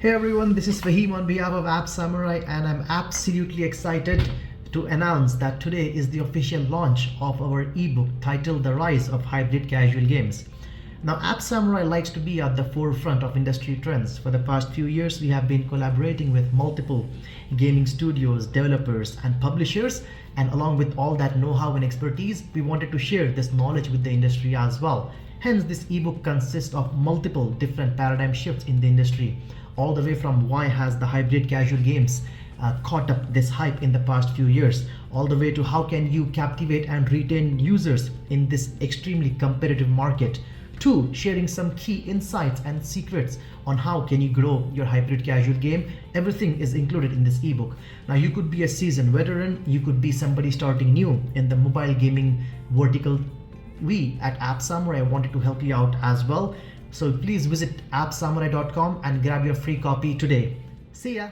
Hey everyone, this is Fahim on behalf of App Samurai, and I'm absolutely excited to announce that today is the official launch of our ebook titled The Rise of Hybrid Casual Games. Now, App Samurai likes to be at the forefront of industry trends. For the past few years, we have been collaborating with multiple gaming studios, developers, and publishers. And along with all that know-how and expertise, we wanted to share this knowledge with the industry as well. Hence, this ebook consists of multiple different paradigm shifts in the industry, all the way from why has the hybrid casual games caught up this hype in the past few years, all the way to how can you captivate and retain users in this extremely competitive market, to sharing some key insights and secrets on how can you grow your hybrid casual game. Everything is included in this ebook. Now, you could be a seasoned veteran, you could be somebody starting new in the mobile gaming vertical. We at App Samurai wanted to help you out as well. So please visit appsamurai.com and grab your free copy today. See ya.